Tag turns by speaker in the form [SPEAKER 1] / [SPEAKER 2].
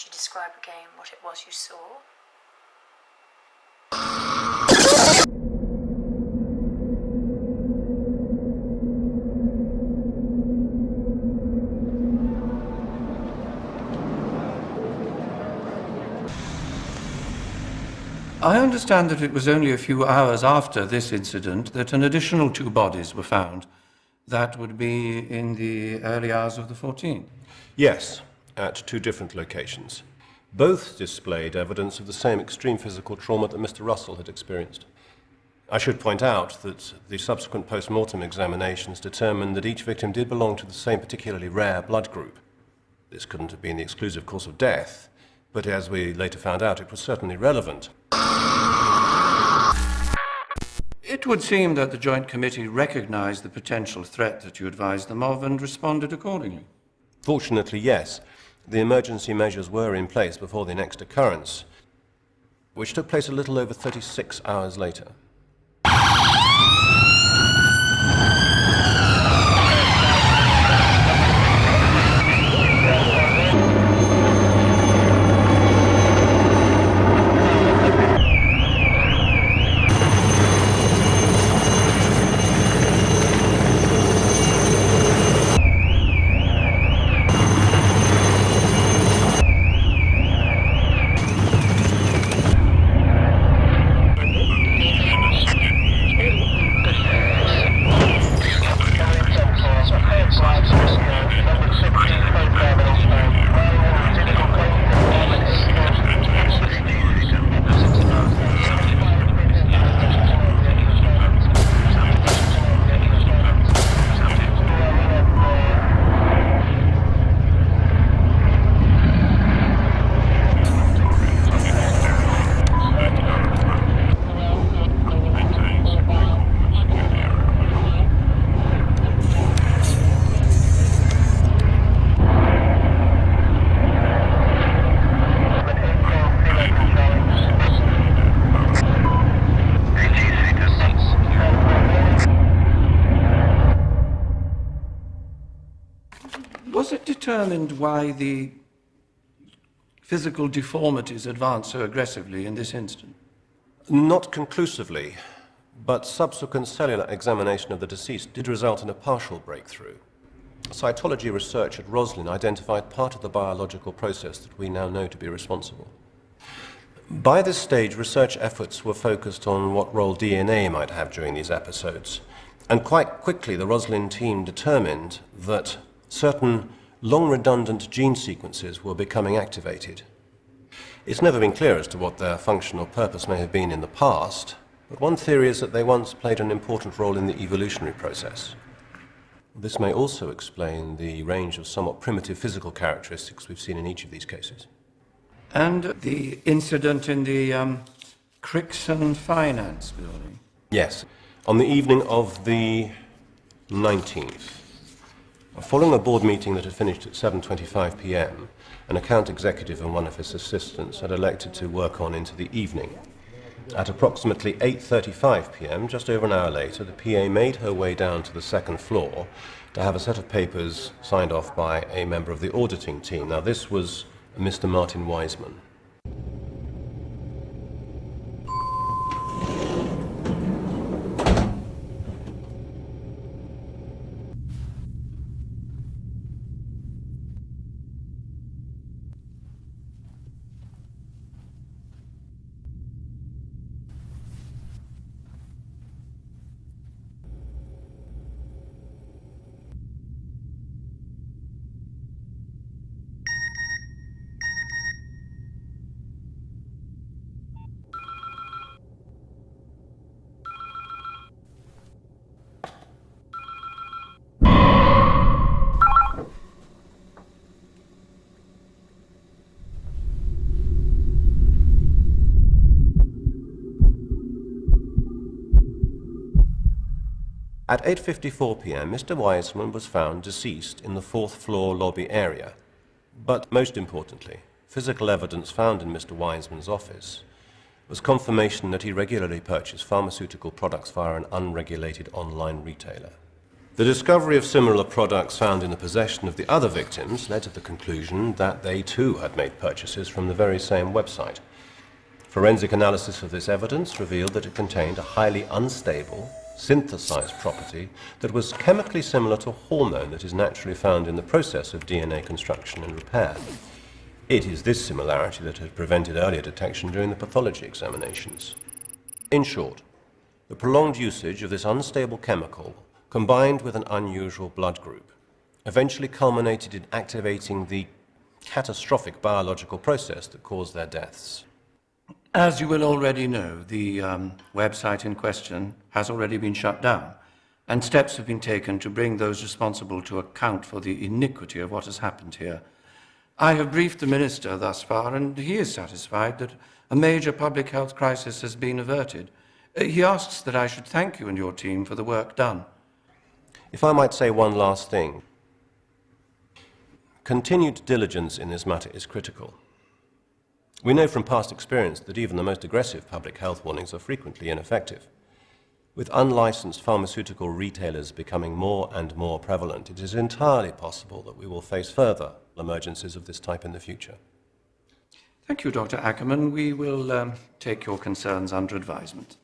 [SPEAKER 1] Could you describe again what it was you saw?
[SPEAKER 2] I understand that it was only a few hours after this incident that an additional 2 bodies were found. That would be in the early hours of the 14th.
[SPEAKER 3] Yes, at 2 different locations. Both displayed evidence of the same extreme physical trauma that Mr. Russell had experienced. I should point out that the subsequent post-mortem examinations determined that each victim did belong to the same particularly rare blood group. This couldn't have been the exclusive cause of death, but as we later found out, it was certainly relevant.
[SPEAKER 2] It would seem that the Joint Committee recognized the potential threat that you advised them of and responded accordingly.
[SPEAKER 3] Fortunately, yes. The emergency measures were in place before the next occurrence, which took place a little over 36 hours later.
[SPEAKER 2] Was it determined why the physical deformities advanced so aggressively in this instance?
[SPEAKER 3] Not conclusively, but subsequent cellular examination of the deceased did result in a partial breakthrough. Cytology research at Roslin identified part of the biological process that we now know to be responsible. By this stage, research efforts were focused on what role DNA might have during these episodes, and quite quickly the Roslin team determined that certain long-redundant gene sequences were becoming activated. It's never been clear as to what their function or purpose may have been in the past, but one theory is that they once played an important role in the evolutionary process. This may also explain the range of somewhat primitive physical characteristics we've seen in each of these cases.
[SPEAKER 2] And the incident in the Crixon Finance building?
[SPEAKER 3] Yes, on the evening of the 19th. Following a board meeting that had finished at 7:25 p.m., an account executive and one of his assistants had elected to work on into the evening. At approximately 8:35 p.m., just over an hour later, the PA made her way down to the second floor to have a set of papers signed off by a member of the auditing team. Now, this was Mr. Martin Wiseman. At 8:54 p.m., Mr. Wiseman was found deceased in the 4th floor lobby area. But most importantly, physical evidence found in Mr. Wiseman's office was confirmation that he regularly purchased pharmaceutical products via an unregulated online retailer. The discovery of similar products found in the possession of the other victims led to the conclusion that they too had made purchases from the very same website. Forensic analysis of this evidence revealed that it contained a highly unstable, synthesized property that was chemically similar to hormone that is naturally found in the process of DNA construction and repair. It is this similarity that had prevented earlier detection during the pathology examinations. In short, the prolonged usage of this unstable chemical, combined with an unusual blood group, eventually culminated in activating the catastrophic biological process that caused their deaths.
[SPEAKER 2] As you will already know, the website in question has already been shut down, and steps have been taken to bring those responsible to account for the iniquity of what has happened here. I have briefed the Minister thus far, and he is satisfied that a major public health crisis has been averted. He asks that I should thank you and your team for the work done.
[SPEAKER 3] If I might say one last thing, continued diligence in this matter is critical. We know from past experience that even the most aggressive public health warnings are frequently ineffective. With unlicensed pharmaceutical retailers becoming more and more prevalent, it is entirely possible that we will face further emergencies of this type in the future.
[SPEAKER 2] Thank you, Dr. Ackerman. We will take your concerns under advisement.